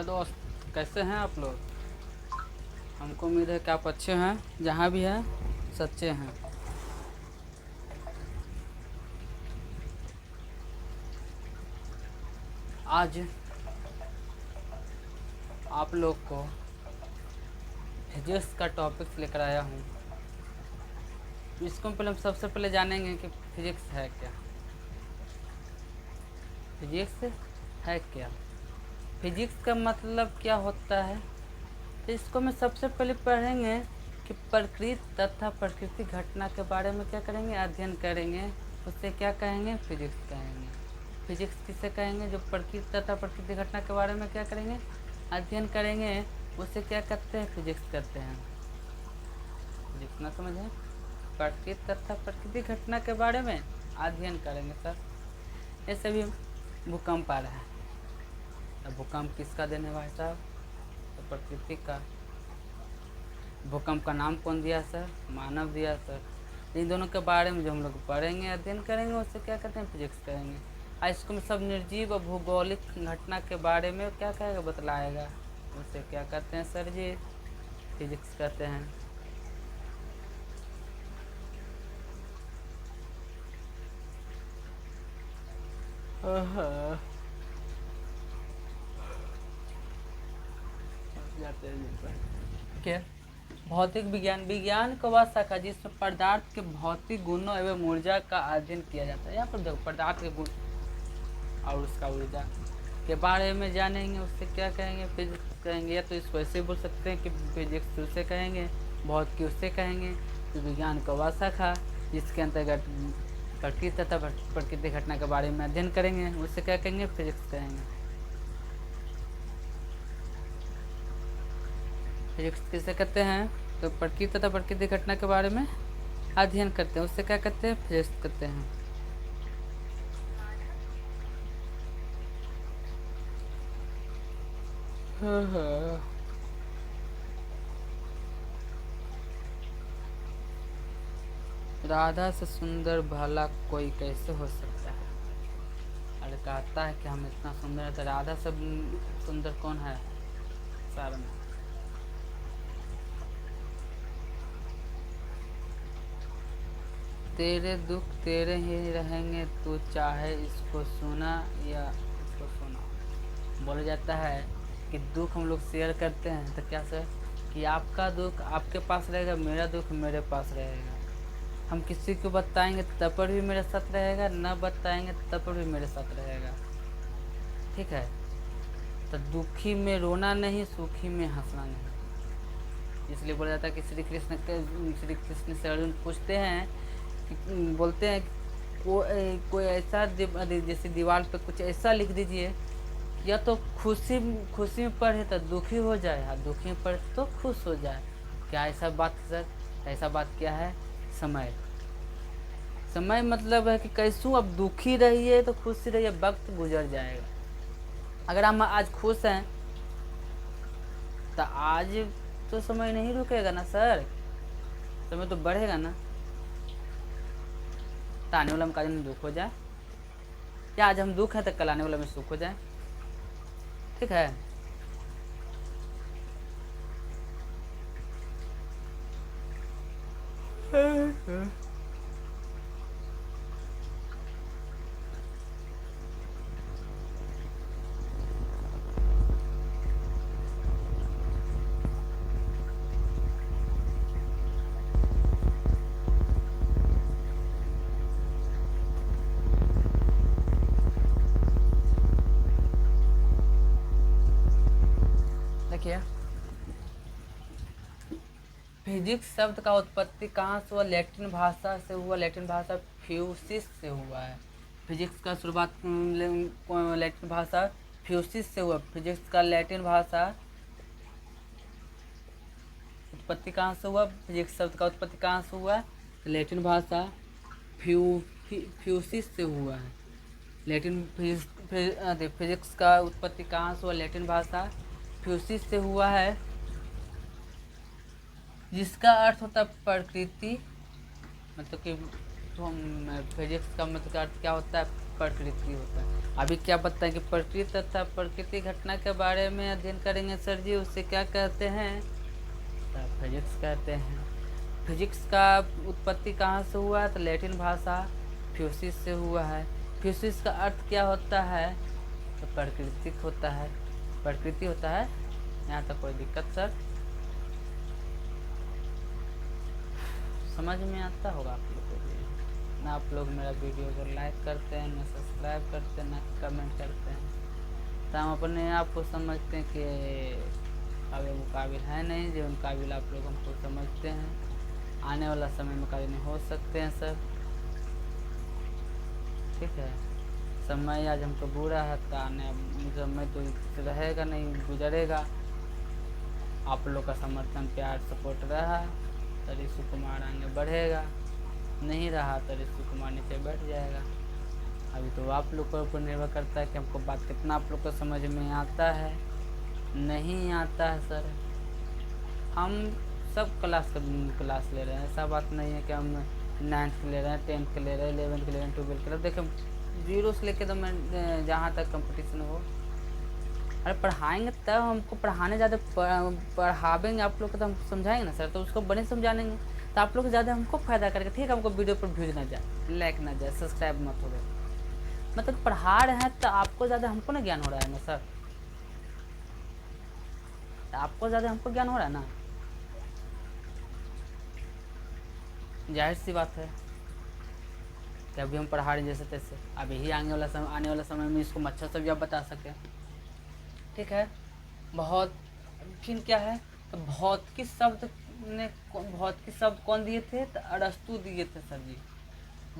दोस्त, कैसे हैं आप लोग। हमको उम्मीद है कि आप अच्छे हैं, जहाँ भी हैं सच्चे हैं। आज आप लोग को फिजिक्स का टॉपिक्स लेकर आया हूँ। इसको पहले हम सबसे पहले जानेंगे कि फिजिक्स है क्या। फिजिक्स है क्या, फिजिक्स का मतलब क्या होता है। तो इसको मैं सबसे पहले पढ़ेंगे कि प्रकृति तथा प्रकृति घटना के बारे में क्या करेंगे, अध्ययन करेंगे। उससे क्या कहेंगे, फिजिक्स कहेंगे। फिजिक्स किसे कहेंगे, जो प्रकृति तथा प्रकृति घटना के बारे में क्या करेंगे, अध्ययन करेंगे। उससे क्या करते हैं, फिजिक्स करते हैं। फिजिक्स ना समझे, प्रकृति तथा प्रकृति घटना के बारे में अध्ययन करेंगे सर। ऐसे भी भूकंप आ रहा है, तो भूकंप किसका देन है भाई साहब, तो प्रकृति का। भूकंप का नाम कौन दिया सर, मानव दिया सर। इन दोनों के बारे में जो हम लोग पढ़ेंगे, अध्ययन करेंगे, उससे क्या करते हैं, फिजिक्स करेंगे। इसको में सब निर्जीव और भौगोलिक घटना के बारे में क्या कहेगा, बतलाएगा। उससे क्या करते हैं सर जी, फिजिक्स कहते हैं। क्या भौतिक विज्ञान, विज्ञान का वह शाखा जिसमें पदार्थ के भौतिक गुणों एवं ऊर्जा का अध्ययन किया जाता है। यहाँ पर देखो, पदार्थ के गुण और उसका ऊर्जा के बारे में जानेंगे। उससे क्या कहेंगे, फिजिक्स कहेंगे। या तो इसको ऐसे बोल सकते हैं कि फिजिक्स उससे कहेंगे, भौतिकी उससे कहेंगे। तो विज्ञान का वह शाखा जिसके अंतर्गत प्रकृति तथा प्रकृति घटना के बारे में अध्ययन करेंगे, उससे क्या कहेंगे, फिजिक्स कहेंगे। फिजिक्स किसे कहते हैं, तो प्रकृति तथा प्रकृति घटना के बारे में अध्ययन करते हैं, उससे क्या कहते हैं, फिजिक्स कहते हैं। राधा से सुंदर भला कोई कैसे हो सकता है। अरे कहता है कि हम इतना सुंदर है, तो राधा से सुंदर कौन है सारा में। तेरे दुख तेरे ही रहेंगे, तू चाहे इसको सुना या इसको सुना। बोला जाता है कि दुख हम लोग शेयर करते हैं, तो क्या सर, कि आपका दुख आपके पास रहेगा, मेरा दुख मेरे पास रहेगा। हम किसी को बताएंगे तब पर भी मेरे साथ रहेगा, न बताएंगे तब पर भी मेरे साथ रहेगा। ठीक है, तो दुखी में रोना नहीं, सुखी में हंसना नहीं। इसलिए बोला जाता है कि श्री कृष्ण से अर्जुन पूछते हैं कि बोलते हैं कोई ऐसा जैसे दीवार पे कुछ ऐसा लिख दीजिए, या तो खुशी खुशी में पढ़े तो दुखी हो जाए, या दुखी में पढ़े तो खुश हो जाए। क्या ऐसा बात सर, ऐसा बात क्या है, समय। समय मतलब है कि कैसू अब दुखी रहिए तो खुश रहिए, वक्त गुजर जाएगा। अगर हम आज खुश हैं तो आज तो समय नहीं रुकेगा ना सर, समय तो बढ़ेगा ना। तो आने वाला में का दिन दुख हो जाए, या आज हम दुख है तो कल आने वाला में सुख हो जाए। ठीक है, देखिए फिजिक्स शब्द का उत्पत्ति कहाँ से हुआ, लैटिन भाषा से हुआ। लैटिन भाषा फ्यूसिस से हुआ है। फिजिक्स का शुरुआत लैटिन भाषा फ्यूसिस से हुआ। फिजिक्स का लैटिन भाषा उत्पत्ति कहाँ से हुआ, फिजिक्स शब्द का उत्पत्ति कहाँ से हुआ, तो लैटिन भाषा फ्यूसिस से हुआ है। लैटिन फिजिक्स का उत्पत्ति कहाँ से हुआ, लैटिन भाषा फ्यूसिस से हुआ है, जिसका अर्थ होता है प्रकृति। मतलब कि फिजिक्स का मतलब का अर्थ क्या होता है, प्रकृति होता है। अभी क्या बताएं कि प्रकृति तथा प्रकृति घटना के बारे में अध्ययन करेंगे सर जी, उससे क्या कहते हैं? फिजिक्स कहते हैं। फिजिक्स का उत्पत्ति कहाँ से हुआ है? तो लैटिन भाषा फ्यूसिस से हुआ है। फ्यूसिस का अर्थ क्या होता है? तो प्राकृतिक होता है, प्रकृति होता है। यहाँ तक कोई दिक्कत सर? समझ में आता होगा आप लोग को भी ना? आप लोग मेरा वीडियो को लाइक करते हैं, ना सब्सक्राइब करते हैं, ना कमेंट करते हैं, तो हम अपने आप को समझते हैं कि अभी वो काबिल है नहीं जो उन काबिल आप लोग हमको समझते हैं। आने वाला समय में काबिल नहीं हो सकते हैं सर, ठीक है। समय आज हमको बुरा है तो आने समय तो रहेगा नहीं, गुजरेगा। आप लोग का समर्थन प्यार सपोर्ट रहा तो ऋषि कुमार आगे बढ़ेगा, नहीं रहा तो ऋषि कुमार नीचे बैठ जाएगा। अभी तो आप लोग के ऊपर निर्भर करता है कि हमको बात कितना आप लोग को समझ में आता है, नहीं आता है सर। हम सब क्लास ले रहे हैं, ऐसा बात नहीं है कि हम 9th के ले रहे हैं, 10th के ले रहे हैं, 11th के ले रहे हैं, 12th के ले रहे हैं। देखिए 0 से लेके तो मैं जहाँ तक कंपटीशन हो, अरे पढ़ाएंगे तब हमको, पढ़ाने ज़्यादा पढ़ावेंगे आप लोग को तो हम समझाएंगे ना सर, तो उसको बने समझाएंगे तो आप लोग ज़्यादा हमको फ़ायदा करके, ठीक है। हमको वीडियो पर व्यूज ना जाए, लाइक ना जाए, सब्सक्राइब मत हो गए, मतलब पढ़ा रहे हैं तो आपको ज़्यादा हमको ना ज्ञान हो रहा है ना सर, तो आपको ज़्यादा हमको ज्ञान हो रहा है ना, जाहिर सी बात है कि अभी हम पढ़ा रहे जैसे तैसे, अभी ही आने वाला समय में इसको अच्छा से भी आप बता सकें, ठीक है। बहुत फिर क्या है तो भौतिकी शब्द कौन दिए थे? तो अरस्तु दिए थे सर जी।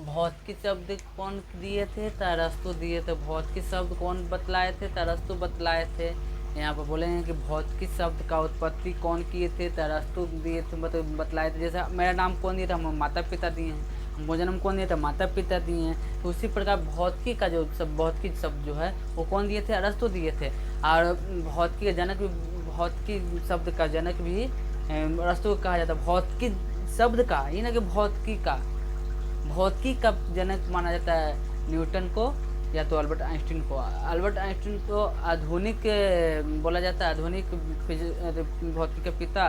भौतिकी शब्द कौन दिए थे? तो अरस्तु दिए थे। भौतिकी शब्द कौन बतलाए थे? तो अरस्तु बतलाए थे। यहाँ पर बोलेंगे कि भौतिकी शब्द का उत्पत्ति कौन किए थे? तो अरस्तु दिए थे, मतलब बतलाए थे। जैसे मेरा नाम कौन दिया था? हम माता पिता दिए हैं। हमको जन्म कौन दिया था? माता पिता दिए हैं। तो उसी प्रकार भौतिकी का जो भौतिकी शब्द जो है वो कौन दिए थे? अरस्तु दिए थे। और भौतिकी का जनक भी, भौतिकी शब्द का जनक भी अरस्तु को कहा जाता है। भौतिकी शब्द का, ये ना कि भौतिकी का जनक माना जाता है न्यूटन को या तो अल्बर्ट आइंस्टीन को। अल्बर्ट आइंस्टीन को आधुनिक बोला जाता है, आधुनिक भौतिकी के पिता।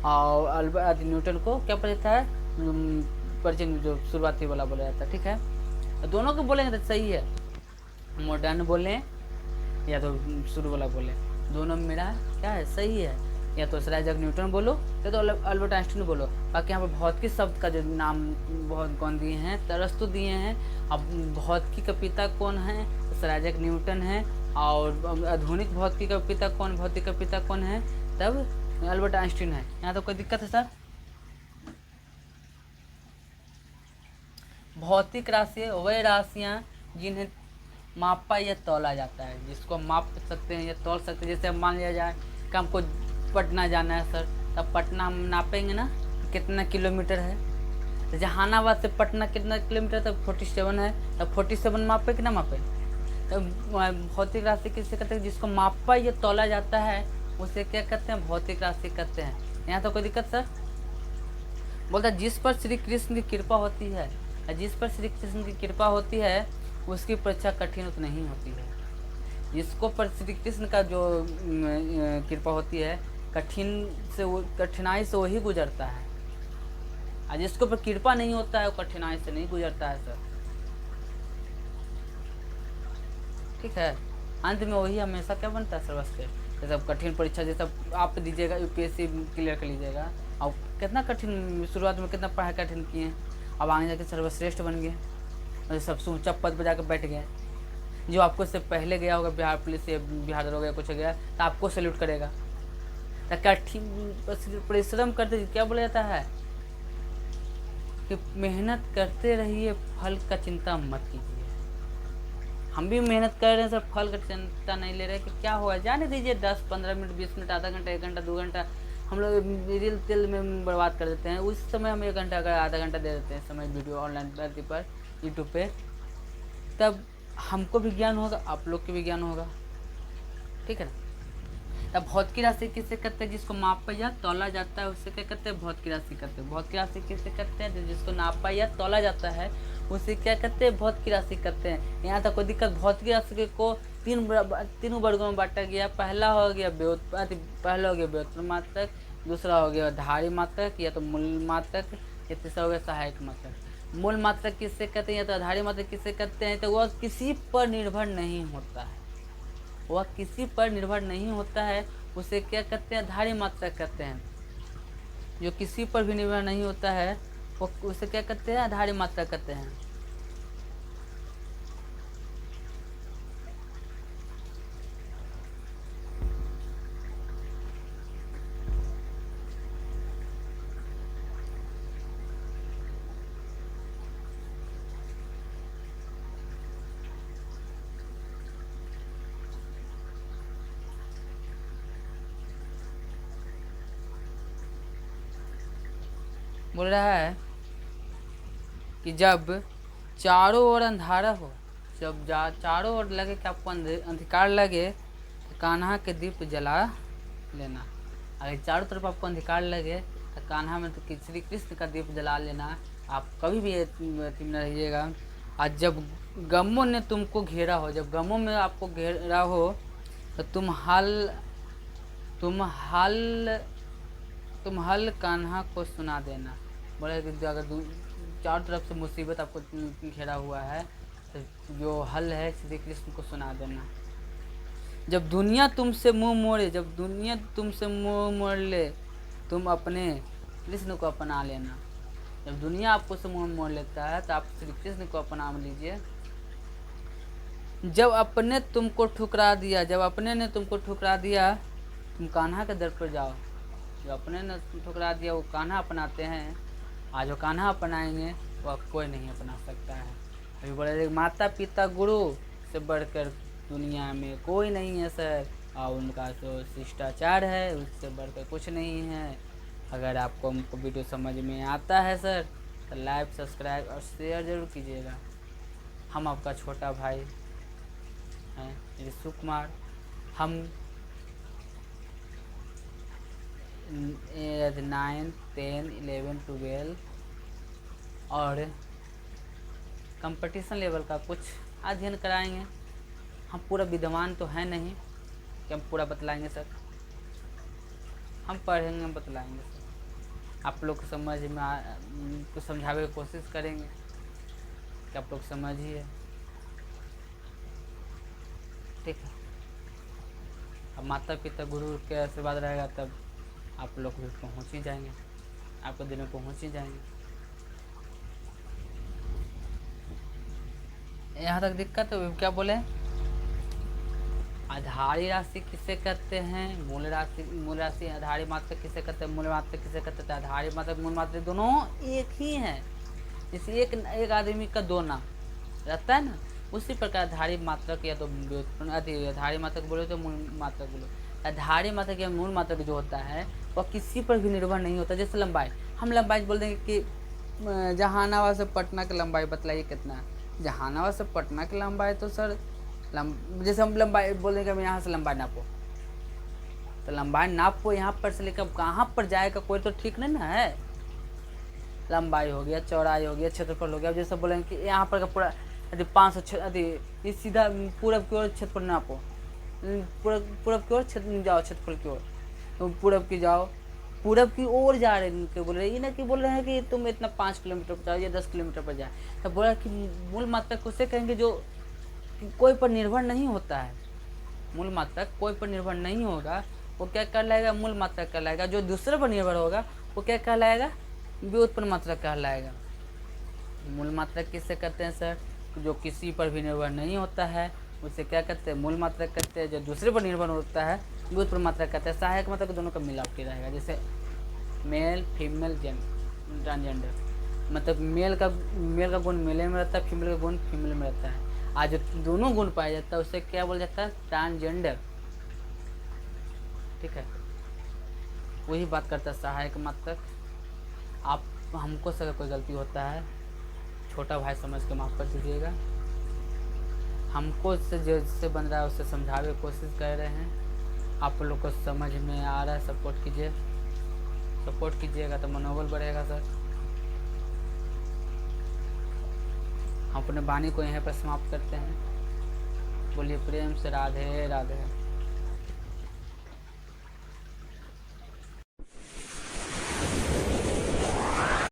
और अल्बर्ट न्यूटन को क्या बोला जाता है? परिचय जो शुरुआती वाला बोला जाता है, ठीक है। दोनों को बोलेंगे तो सही है, मॉडर्न बोलें या तो शुरू वाला बोले, दोनों में मेरा क्या है? सही है। या तो सर आइजैक न्यूटन बोलो या तो अल्बर्ट आइंस्टीन बोलो। बाकी यहाँ पर भौतिकी शब्द का जो नाम बहुत कौन दिए हैं? तो अरस्तु दिए हैं। अब भौतिकी का पिता कौन है? तो सर आइजैक न्यूटन है। और आधुनिक भौतिकी का पिता कौन? भौतिकी का पिता कौन है? तब अल्बर्ट आइंस्टीन है। यहाँ तो कोई दिक्कत है सर? भौतिक राशि वही राशियाँ जिन्हें मापा या तौला जाता है, जिसको माप सकते हैं या तौल सकते हैं। जैसे मान लिया जाए कि हमको पटना जाना है सर, तब पटना हम नापेंगे ना कितना किलोमीटर है। तो जहानाबाद से पटना कितना किलोमीटर? तब 47 है। तब 47 मापे कि ना मापे? तब भौतिक राशि किससे कहते हैं? जिसको मापा या तौला जाता है उसे क्या कहते हैं? भौतिक राशि कहते हैं। यहाँ तो कोई दिक्कत सर? बोलता जिस पर श्री कृष्ण की कृपा होती है, जिस पर श्री कृष्ण की कृपा होती है उसकी परीक्षा कठिन उतनी नहीं होती है। जिसको पर श्री कृष्ण का जो कृपा होती है कठिनाई से वही गुजरता है, और जिसको पर कृपा नहीं होता है वो कठिनाई से नहीं गुजरता है सर, ठीक है। अंत में वही हमेशा क्या बनता है? सर्वश्रेष्ठ। जैसे कठिन परीक्षा जैसा आप दीजिएगा, यूपीएससी क्लियर कर लीजिएगा, और कितना कठिन शुरुआत में कितना पढ़ाई कठिन किए, अब आगे जाके सर्वश्रेष्ठ बन गए और सबसे ऊंचा पद पर जाकर बैठ गए। जो आपको इससे पहले गया होगा बिहार पुलिस या बिहार दरोगा कुछ गया तो आपको सैल्यूट करेगा। कठिन परिश्रम करते, क्या बोला जाता है कि मेहनत करते रहिए, फल का चिंता मत कीजिए। हम भी मेहनत कर रहे हैं सर, फल का चिंता नहीं ले रहे कि क्या होगा, जाने दीजिए। 10-15 मिनट, 20 मिनट, आधा घंटा, 1 घंटा, 2 घंटा हम लोग रील तिल में बर्बाद कर देते हैं। उस समय हम 1 घंटा अगर आधा घंटा दे देते हैं समय वीडियो ऑनलाइन पर यूट्यूब पे, तब हमको भी ज्ञान होगा, आप लोग के भी ज्ञान होगा, ठीक है ना। तब भौतिकी राशि किससे कहते हैं? जिसको मापा या तौला जाता है उससे क्या कहते हैं? भौतिकी राशि कहते हैं। भौतिकी राशि किससे कहते हैं? जिसको नापा या तौला जाता है उसे क्या कहते हैं, भौतिक राशि कहते हैं। यहाँ तक कोई दिक्कत, भौतिक राशि को तीनों वर्गों में बांटा गया। पहला हो गया व्युत्पन्न मात्रक, दूसरा हो गया धारी मात्रक या तो मूल मात्रक, या तीसरा हो गया सहायक मात्रक। मूल मात्रक किससे कहते हैं या तो आधारी मात्रक किससे कहते हैं, तो वह किसी पर निर्भर नहीं होता है, वह किसी पर निर्भर नहीं होता है, उसे क्या कहते हैं, आधारी मात्रक कहते हैं। जो किसी पर भी निर्भर नहीं होता है वो उसे क्या कहते हैं, आधारी मात्रक कहते हैं। बोल रहा है कि जब चारों ओर अंधारा हो, जब चारों ओर लगे कि आपको अंधकार लगे, तो कान्हा के दीप जला लेना। अगर चारों तरफ आपको अंधकार लगे तो कान्हा में तो श्री कृष्ण का दीप जला लेना, आप कभी भी यतीम न रहिएगा। आज जब गमों ने तुमको घेरा हो, जब गमों में आपको घेरा हो, तो तुम हल कान्हा को सुना देना। बोले कि अगर चारों तरफ से मुसीबत आपको घेरा हुआ है तो जो हल है श्री कृष्ण को सुना देना। जब दुनिया तुमसे मुंह मोड़े, जब दुनिया तुमसे मुंह मोड़ ले, तुम अपने कृष्ण को अपना लेना। जब दुनिया आपको से मुंह मोड़ लेता है तो आप श्री कृष्ण को अपना लीजिए। जब अपने तुमको ठुकरा दिया, जब अपने ने तुमको ठुकरा दिया, तुम कान्हा के दर पर जाओ। जो अपने ने ठुकरा दिया वो कान्हा अपनाते हैं, आज जो कान्हा अपनाएंगे वह कोई नहीं अपना सकता है। अभी बोले माता पिता गुरु से बढ़कर दुनिया में कोई नहीं है सर, और उनका जो शिष्टाचार है उससे बढ़कर कुछ नहीं है। अगर आपको हमको वीडियो समझ में आता है सर तो लाइक सब्सक्राइब और शेयर जरूर कीजिएगा। हम आपका छोटा भाई हैं ऋषु कुमार। हम 9, 10, 11, 12 और कंपटीशन लेवल का कुछ अध्ययन कराएंगे। हम पूरा विद्वान तो है नहीं कि हम पूरा बतलाएंगे सर, हम पढ़ेंगे बतलाएंगे सर। आप लोग को समझ में को समझावे की कोशिश करेंगे कि आप लोग समझिए, ठीक है। अब माता पिता गुरु के आशीर्वाद रहेगा तब आप लोग भी पहुँच ही जाएंगे, आपके दिन में पहुँच ही जाएंगे। यहाँ तक दिक्कत है। क्या बोले, आधारी राशि किसे कहते हैं, मूल राशि आधारी मात्रक किसे कहते हैं, मूल मात्रक किसे कहते हैं। आधारी मात्रक मूल मात्रक दोनों एक ही हैं, जैसे एक आदमी का दो नाम रहता है ना, उसी प्रकार आधारी मात्रक या तो आधारी मात्रक बोले तो मूल मात्रक बोलो। आधारी मात्रक या मूल मात्रक जो होता है वह किसी पर भी निर्भर नहीं होता। जैसे लंबाई, हम लंबाई बोल देंगे कि जहानाबाद से पटना की लंबाई बतलाइए कितना है। जहानाबाद से पटना की लंबाई तो सर जैसे हम लंबाई बोल देंगे हम यहाँ से लंबाई नापो, तो लंबाई नापो यहाँ पर से लेकर कहाँ पर जाएगा कोई तो ठीक नहीं ना है। लंबाई हो गया, चौड़ाई हो गया, क्षेत्रफल हो गया। जैसे बोलेंगे कि यहाँ पर का पूरा यदि 500 यदि सीधा पूरब की ओर क्षेत्रफल नापो, पूरब की ओर जाओ क्षेत्रफल की ओर, तो पूरब की जाओ, पूरब की ओर जा रहे हैं बोल रहे, ये ना कि बोल रहे हैं कि तुम इतना 5 किलोमीटर पर जाओ या 10 किलोमीटर पर जाए। तो बोला कि मूल मात्रक उसे कहेंगे जो कोई पर निर्भर नहीं होता है। मूल मात्रक कोई पर निर्भर नहीं होगा वो क्या कहलाएगा, मूल मात्रक कहलाएगा। जो दूसरे पर निर्भर होगा वो क्या कहलाएगा, व्युत्पन्न मात्रक कहलाएगा। मूल मात्रक किससे कहते हैं सर, जो किसी पर भी निर्भर नहीं होता है उसे क्या कहते हैं, मूल मात्रक कहते हैं। जो दूसरे पर निर्भर होता है व्युत्पन्न मात्रक कहते हैं। सहायक मात्रक दोनों का मिलावटी रहेगा, जैसे मेल फीमेल ट्रांसजेंडर, मतलब मेल का गुण मेल में रहता है, फीमेल का गुण फीमेल में रहता है। आज जो दोनों गुण पाया जाता है उसे क्या बोला जाता है, ट्रांसजेंडर, ठीक है। वही बात करता है सहायक मात्रक। आप हमको से कोई गलती होता है छोटा भाई समझ के माफ़ कर दीजिएगा। हमको से जिससे बन रहा है उससे समझाने की कोशिश कर रहे हैं। आप लोग को समझ में आ रहा है, सपोर्ट कीजिए, सपोर्ट कीजिएगा तो मनोबल बढ़ेगा सर। हम अपने वाणी को यहीं पर समाप्त करते हैं। बोलिए प्रेम से राधे राधे।